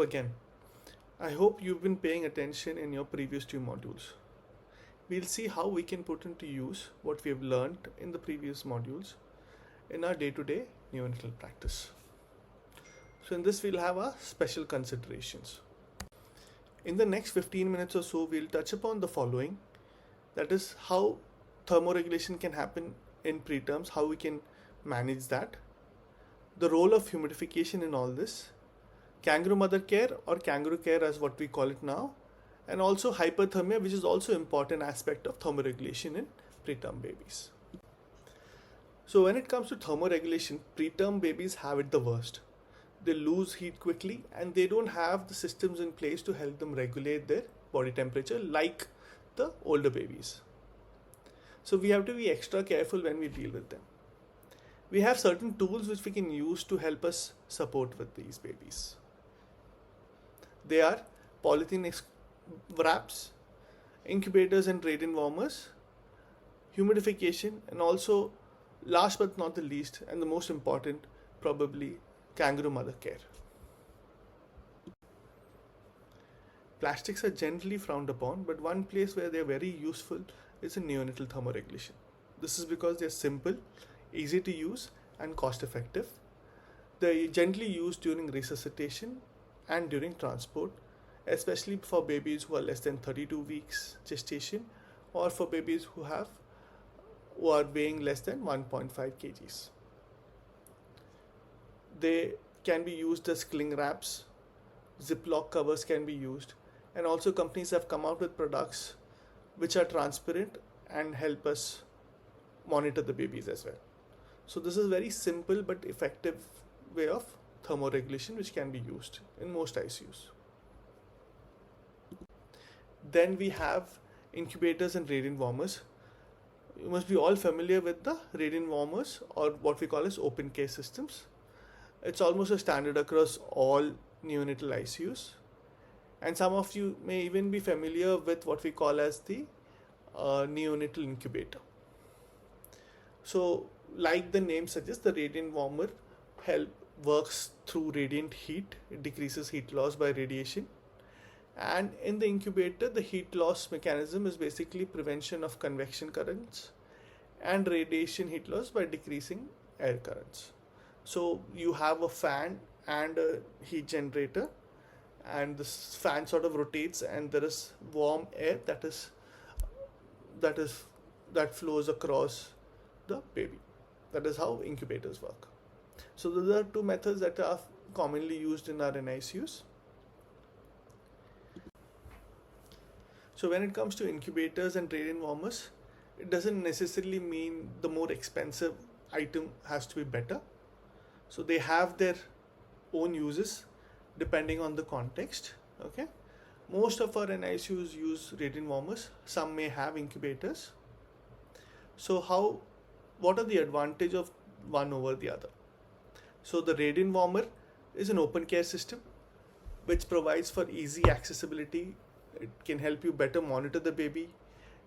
again, I hope you've been paying attention in your previous two modules. We'll see how we can put into use what we have learned in the previous modules in our day-to-day neonatal practice. So in this we'll have our special considerations. In the next 15 minutes or so, we'll touch upon the following. That is how thermoregulation can happen in preterms, how we can manage that, the role of humidification in all this, kangaroo mother care or kangaroo care as what we call it now, and also hyperthermia, which is also an important aspect of thermoregulation in preterm babies. So when it comes to thermoregulation, preterm babies have it the worst. They lose heat quickly and they don't have the systems in place to help them regulate their body temperature like the older babies. So we have to be extra careful when we deal with them. We have certain tools which we can use to help us support with these babies. They are polythene wraps, incubators and radiant warmers, humidification, and also last but not the least and the most important, probably kangaroo mother care. Plastics are generally frowned upon, but one place where they are very useful is in neonatal thermoregulation. This is because they are simple, easy to use and cost effective. They are generally used during resuscitation and during transport, especially for babies who are less than 32 weeks gestation or for babies who are weighing less than 1.5 kgs. They can be used as cling wraps, Ziploc covers can be used, and also companies have come out with products which are transparent and help us monitor the babies as well. So this is a very simple but effective way of thermoregulation which can be used in most ICUs. Then we have incubators and radiant warmers. You must be all familiar with the radiant warmers or what we call as open care systems. It's almost a standard across all neonatal ICUs. And some of you may even be familiar with what we call as the neonatal incubator. So like the name suggests, the radiant warmer works through radiant heat. It decreases heat loss by radiation. And in the incubator, the heat loss mechanism is basically prevention of convection currents and radiation heat loss by decreasing air currents. So you have a fan and a heat generator, and this fan sort of rotates and there is warm air that flows across the baby. That is how incubators work. So those are two methods that are commonly used in our NICUs. So when it comes to incubators and radiant warmers, it doesn't necessarily mean the more expensive item has to be better. So they have their own uses depending on the context. Okay, most of our NICUs use radiant warmers. Some may have incubators. So what are the advantage of one over the other? So the radiant warmer is an open care system which provides for easy accessibility. It can help you better monitor the baby.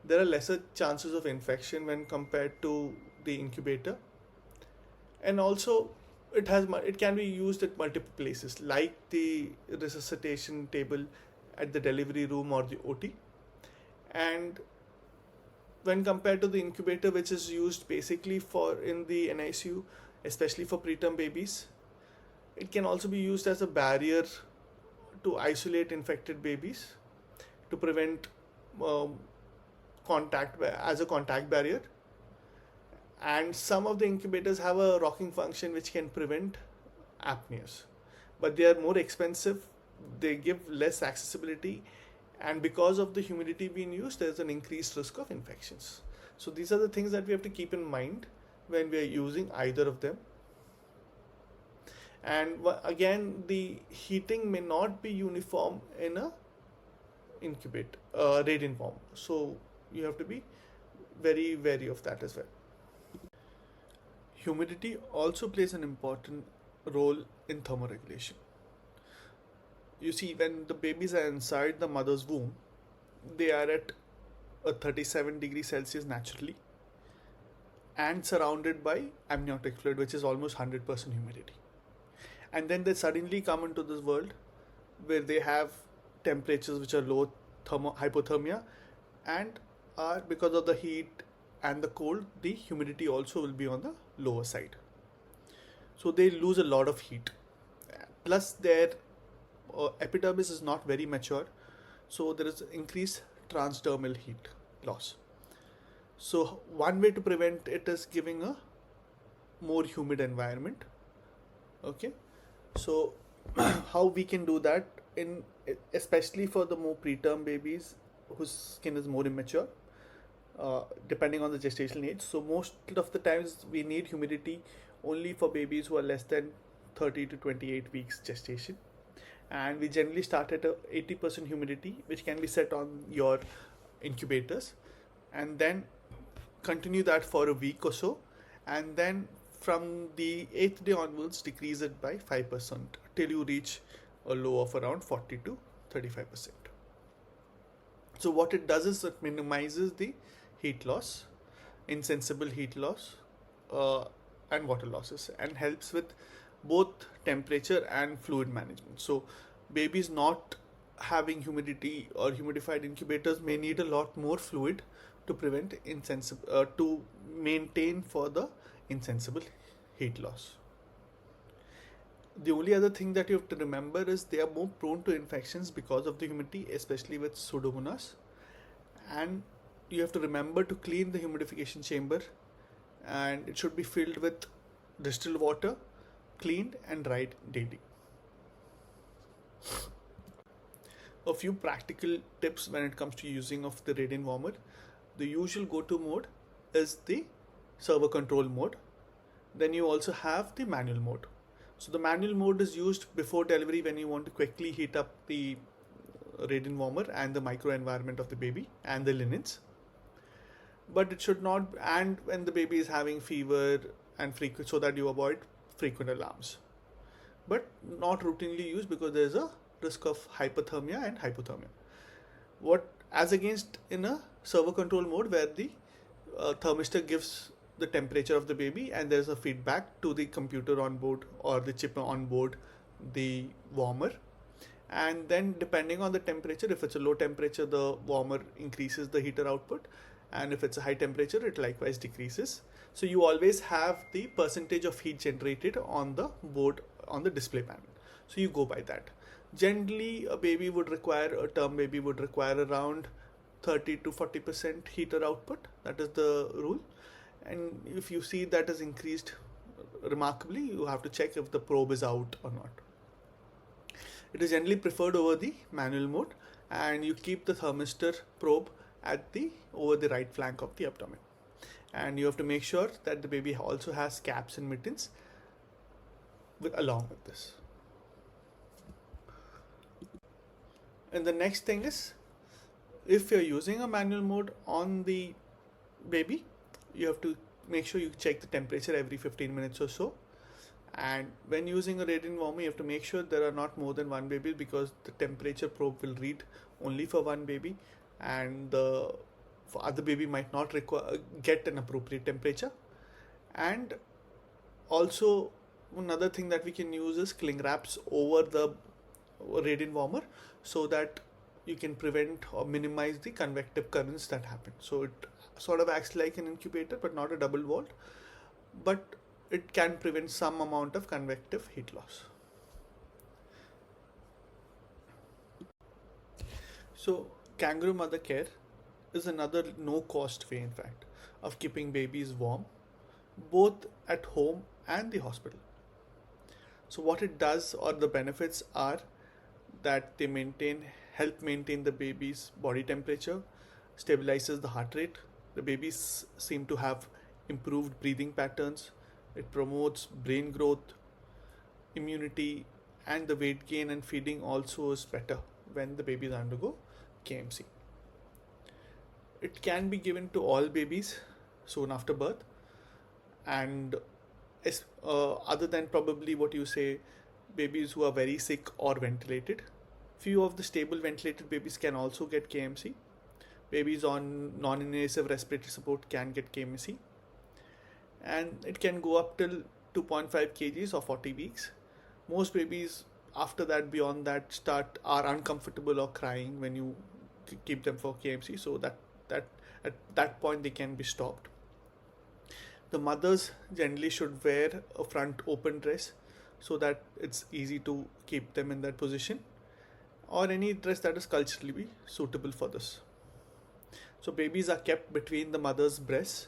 There are lesser chances of infection when compared to the incubator, and also it can be used at multiple places like the resuscitation table at the delivery room or the OT. And when compared to the incubator, which is used basically in the NICU, especially for preterm babies, it can also be used as a barrier to isolate infected babies, to prevent contact as a contact barrier. And some of the incubators have a rocking function which can prevent apneas, but they are more expensive, they give less accessibility, and because of the humidity being used, there's an increased risk of infections. So these are the things that we have to keep in mind when we are using either of them. And again, the heating may not be uniform in a radiant warmer, so you have to be very wary of that as well. Humidity also plays an important role in thermoregulation. You see, when the babies are inside the mother's womb, they are at a 37 degrees Celsius naturally and surrounded by amniotic fluid, which is almost 100% humidity. And then they suddenly come into this world where they have temperatures which are low hypothermia, and are because of the heat and the cold, the humidity also will be on the lower side. So they lose a lot of heat. Plus, their epidermis is not very mature, so there is increased transdermal heat loss. So one way to prevent it is giving a more humid environment. Okay, so how we can do that, in especially for the more preterm babies whose skin is more immature, depending on the gestational age. So most of the times we need humidity only for babies who are less than 30 to 28 weeks gestation, and we generally start at a 80% humidity, which can be set on your incubators, and then continue that for a week or so, and then from the 8th day onwards decrease it by 5% till you reach a low of around 40 to 35%. So what it does is it minimizes the heat loss, insensible heat loss, and water losses, and helps with both temperature and fluid management. So babies not having humidity or humidified incubators may need a lot more fluid to prevent to maintain for the insensible heat loss. The only other thing that you have to remember is they are more prone to infections because of the humidity, especially with Pseudomonas. And you have to remember to clean the humidification chamber, and it should be filled with distilled water, cleaned and dried daily. A few practical tips when it comes to using of the radiant warmer. The usual go-to mode is the servo control mode. Then you also have the manual mode. So the manual mode is used before delivery when you want to quickly heat up the radiant warmer and the microenvironment of the baby and the linens. But it should not, and when the baby is having fever and frequent, so that you avoid frequent alarms. But not routinely used because there is a risk of hypothermia and hypothermia. What as against in a servo control mode where the thermistor gives the temperature of the baby and there's a feedback to the computer on board or the chip on board the warmer, and then depending on the temperature, if it's a low temperature the warmer increases the heater output, and if it's a high temperature it likewise decreases. So you always have the percentage of heat generated on the board on the display panel, so you go by that. Generally a term baby would require around 30 to 40% heater output. That is the rule. And if you see that has increased remarkably, you have to check if the probe is out or not. It is generally preferred over the manual mode, and you keep the thermistor probe at the over the right flank of the abdomen. And you have to make sure that the baby also has caps and mittens along with this. And the next thing is, if you're using a manual mode on the baby, you have to make sure you check the temperature every 15 minutes or so. And when using a radiant warmer, you have to make sure there are not more than one baby, because the temperature probe will read only for one baby, and the other baby might not get an appropriate temperature. And also another thing that we can use is cling wraps over the radiant warmer, so that you can prevent or minimize the convective currents that happen. So it sort of acts like an incubator, but not a double walled, but it can prevent some amount of convective heat loss. So kangaroo mother care is another no cost way, in fact, of keeping babies warm, both at home and the hospital. So what it does, or the benefits are that they help maintain the baby's body temperature, stabilizes the heart rate. The babies seem to have improved breathing patterns. It promotes brain growth, immunity, and the weight gain and feeding also is better when the babies undergo KMC. It can be given to all babies soon after birth, and other than probably what you say, babies who are very sick or ventilated. Few of the stable ventilated babies can also get KMC. Babies on non-invasive respiratory support can get KMC, and it can go up till 2.5 kgs or 40 weeks. Most babies after that, beyond that, start are uncomfortable or crying when you keep them for KMC, so that at that point they can be stopped. The mothers generally should wear a front open dress so that it's easy to keep them in that position, or any dress that is culturally suitable for this. So babies are kept between the mother's breasts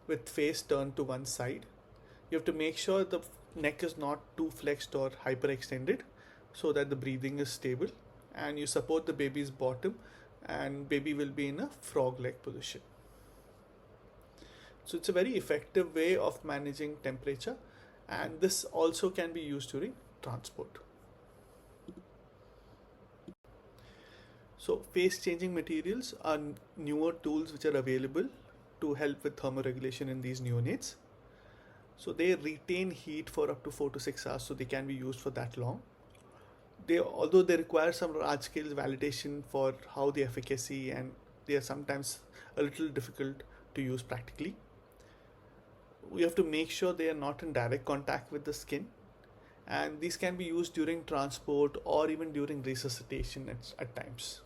with face turned to one side. You have to make sure the neck is not too flexed or hyperextended so that the breathing is stable, and you support the baby's bottom and baby will be in a frog leg position. So it's a very effective way of managing temperature, and this also can be used during transport. So phase changing materials are newer tools which are available to help with thermoregulation in these neonates. So they retain heat for up to 4 to 6 hours, so they can be used for that long. Although they require some large scale validation for how the efficacy, and they are sometimes a little difficult to use practically. We have to make sure they are not in direct contact with the skin, and these can be used during transport or even during resuscitation at times.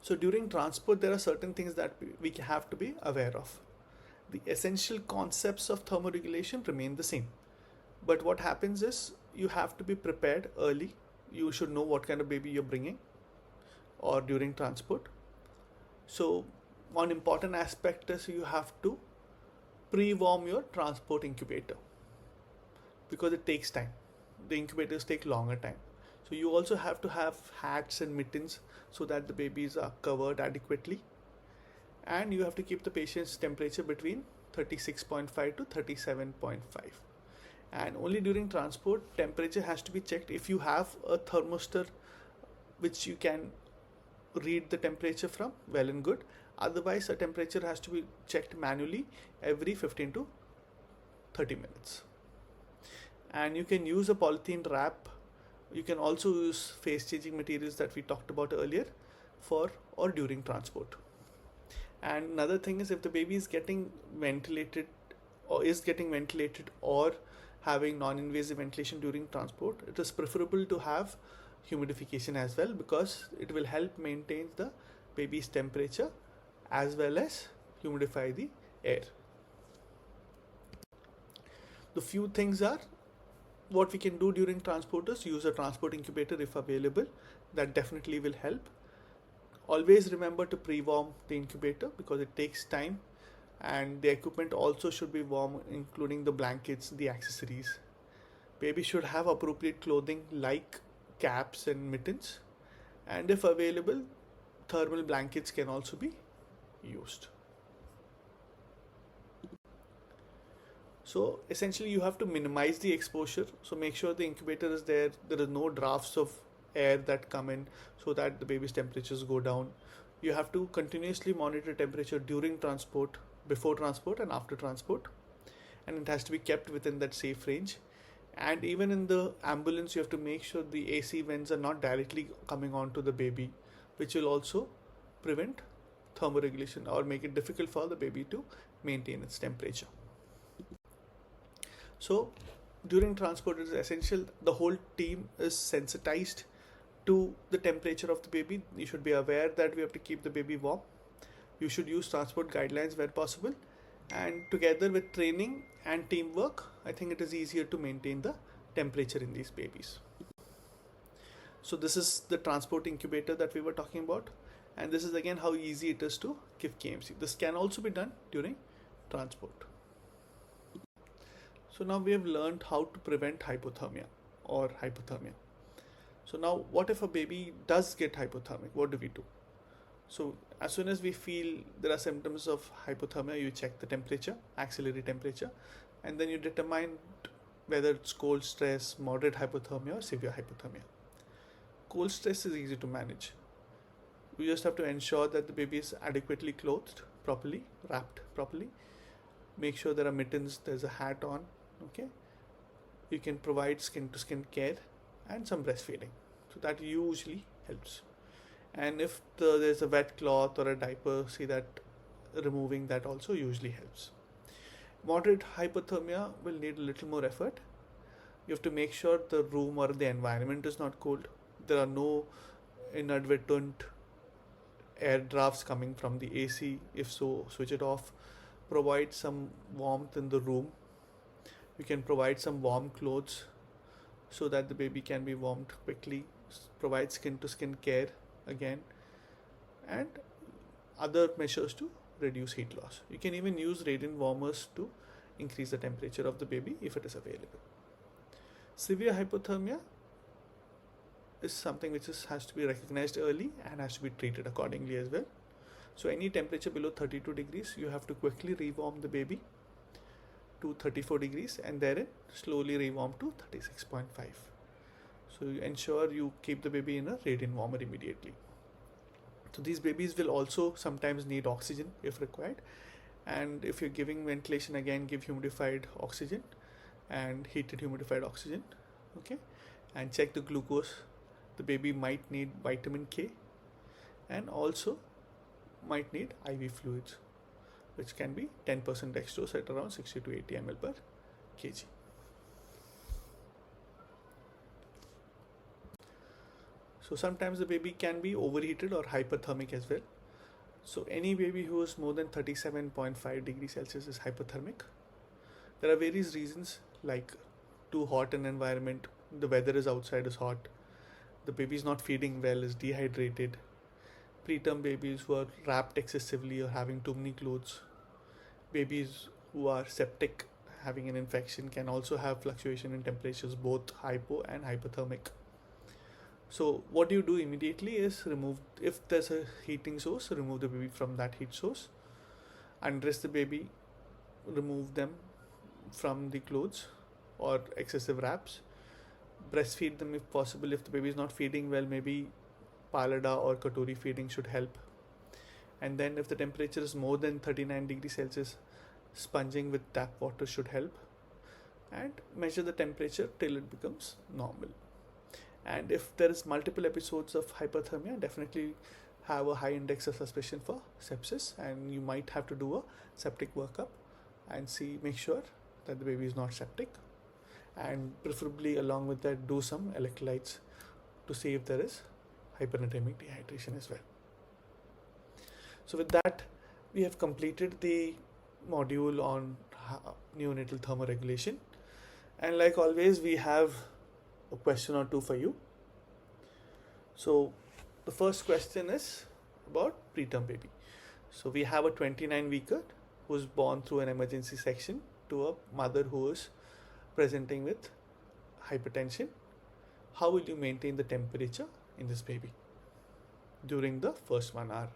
So during transport, there are certain things that we have to be aware of. The essential concepts of thermoregulation remain the same, but what happens is you have to be prepared early. You should know what kind of baby you're bringing or during transport. So one important aspect is you have to pre-warm your transport incubator, because it takes time. The incubators take longer time. So you also have to have hats and mittens so that the babies are covered adequately. And you have to keep the patient's temperature between 36.5 to 37.5. And only during transport, temperature has to be checked. If you have a thermostat which you can read the temperature from, well and good. Otherwise, a temperature has to be checked manually every 15 to 30 minutes. And you can use a polythene wrap. You can also use phase changing materials that we talked about earlier for or during transport. And another thing is, if the baby is getting ventilated or having non-invasive ventilation during transport, it is preferable to have humidification as well, because it will help maintain the baby's temperature as well as humidify the air. The few things are what we can do during transport is use a transport incubator if available. That definitely will help. Always remember to pre-warm the incubator because it takes time, and the equipment also should be warm, including the blankets, the accessories. Baby should have appropriate clothing like caps and mittens, and if available, thermal blankets can also be used. So essentially you have to minimize the exposure. So make sure the incubator is there is no drafts of air that come in so that the baby's temperatures go down. You have to continuously monitor temperature during transport, before transport and after transport, and it has to be kept within that safe range. And even in the ambulance, you have to make sure the AC vents are not directly coming onto the baby, which will also prevent thermoregulation or make it difficult for the baby to maintain its temperature. So during transport, it is essential the whole team is sensitized to the temperature of the baby. You should be aware that we have to keep the baby warm. You should use transport guidelines where possible, and together with training and teamwork, I think it is easier to maintain the temperature in these babies. So this is the transport incubator that we were talking about, and this is again how easy it is to give KMC. This can also be done during transport. So now we have learned how to prevent hypothermia or hypothermia. So now what if a baby does get hypothermic? What do we do? So as soon as we feel there are symptoms of hypothermia, you check the temperature, axillary temperature, and then you determine whether it's cold stress, moderate hypothermia, or severe hypothermia. Cold stress is easy to manage. We just have to ensure that the baby is adequately clothed properly, wrapped properly. Make sure there are mittens, there's a hat on, okay? You can provide skin to skin care and some breastfeeding. So that usually helps. And if there's a wet cloth or a diaper, see that removing that also usually helps. Moderate hypothermia will need a little more effort. You have to make sure the room or the environment is not cold. There are no inadvertent air drafts coming from the AC. If so, switch it off. Provide some warmth in the room. You can provide some warm clothes so that the baby can be warmed quickly. Provide skin to skin care again, and other measures to reduce heat loss. You can even use radiant warmers to increase the temperature of the baby if it is available. Severe hypothermia is something which has to be recognized early and has to be treated accordingly as well. So any temperature below 32 degrees, you have to quickly rewarm the baby to 34 degrees and therein slowly rewarm to 36.5. So you ensure you keep the baby in a radiant warmer immediately. So these babies will also sometimes need oxygen if required, and if you're giving ventilation, again give humidified oxygen and heated humidified oxygen. Okay, and check the glucose. The baby might need vitamin K and also might need IV fluids, which can be 10% dextrose at around 60 to 80 ml per kg. So sometimes the baby can be overheated or hyperthermic as well. So any baby who is more than 37.5 degrees Celsius is hypothermic. There are various reasons, like too hot an environment, the weather is outside is hot, the baby is not feeding well, is dehydrated, preterm babies who are wrapped excessively or having too many clothes, babies who are septic, having an infection, can also have fluctuation in temperatures, both hypo and hypothermic. So what you do immediately is remove, if there's a heating source, remove the baby from that heat source, undress the baby, remove them from the clothes or excessive wraps, breastfeed them if possible. If the baby is not feeding well, maybe Palada or Katori feeding should help. And then if the temperature is more than 39 degrees Celsius, sponging with tap water should help, and measure the temperature till it becomes normal. And if there is multiple episodes of hypothermia, definitely have a high index of suspicion for sepsis, and you might have to do a septic workup and make sure that the baby is not septic, and preferably along with that do some electrolytes to see if there is hypernatremic dehydration as well. So with that, we have completed the module on neonatal thermoregulation, and like always we have a question or two for you. So the first question is about preterm baby. So we have a 29-weeker who is born through an emergency section to a mother who is presenting with hypertension. How will you maintain the temperature in this baby during the first 1 hour?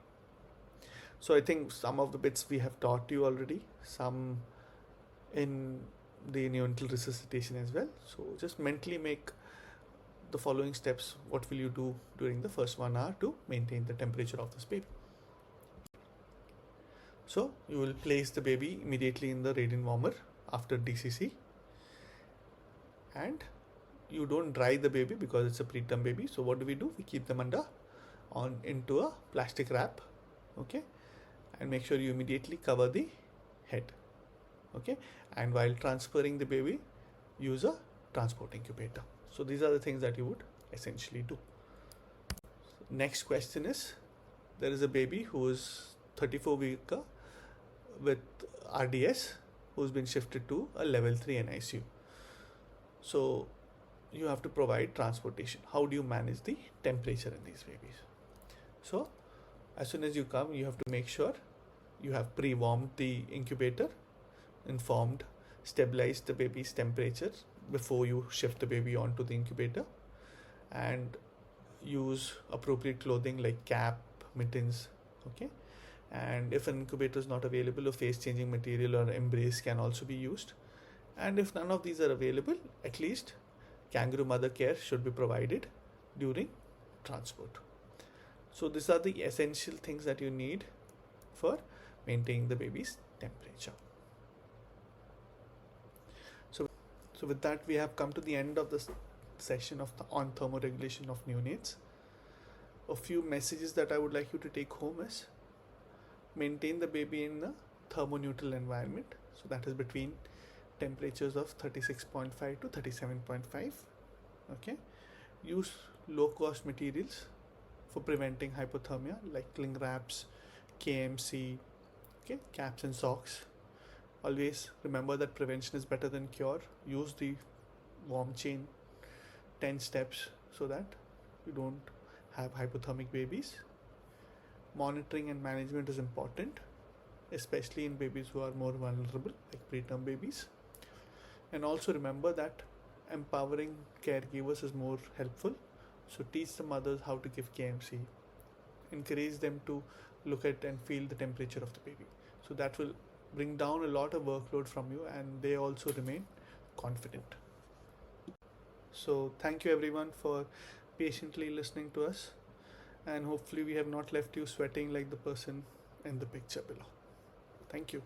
So I think some of the bits we have taught you already, some in the neonatal resuscitation as well. So just mentally make the following steps. What will you do during the first 1 hour to maintain the temperature of this baby? So you will place the baby immediately in the radiant warmer after DCC, and you don't dry the baby because it's a preterm baby. So what do? We keep them into a plastic wrap, okay, and make sure you immediately cover the head, okay, and while transferring the baby, use a transport incubator. So these are the things that you would essentially do. Next question is, there is a baby who is 34-weeker with RDS who's been shifted to a level 3 NICU. So you have to provide transportation. How do you manage the temperature in these babies? So as soon as you come, you have to make sure you have pre-warmed the incubator, stabilized the baby's temperature before you shift the baby onto the incubator, and use appropriate clothing like cap, mittens, okay. And if an incubator is not available, a face changing material or embrace can also be used. And if none of these are available, at least kangaroo mother care should be provided during transport. So these are the essential things that you need for maintaining the baby's temperature. So with that, we have come to the end of this session on thermoregulation of neonates. A few messages that I would like you to take home is, maintain the baby in a thermoneutral environment. So that is between temperatures of 36.5 to 37.5. Okay, use low cost materials for preventing hypothermia like cling wraps, KMC, okay, caps and socks. Always remember that prevention is better than cure. Use the warm chain 10 steps so that you don't have hypothermic babies. Monitoring and management is important, especially in babies who are more vulnerable, like preterm babies. And also remember that empowering caregivers is more helpful. So teach the mothers how to give KMC. Encourage them to look at and feel the temperature of the baby. So that will bring down a lot of workload from you and they also remain confident. So thank you everyone for patiently listening to us, and hopefully we have not left you sweating like the person in the picture below. Thank you.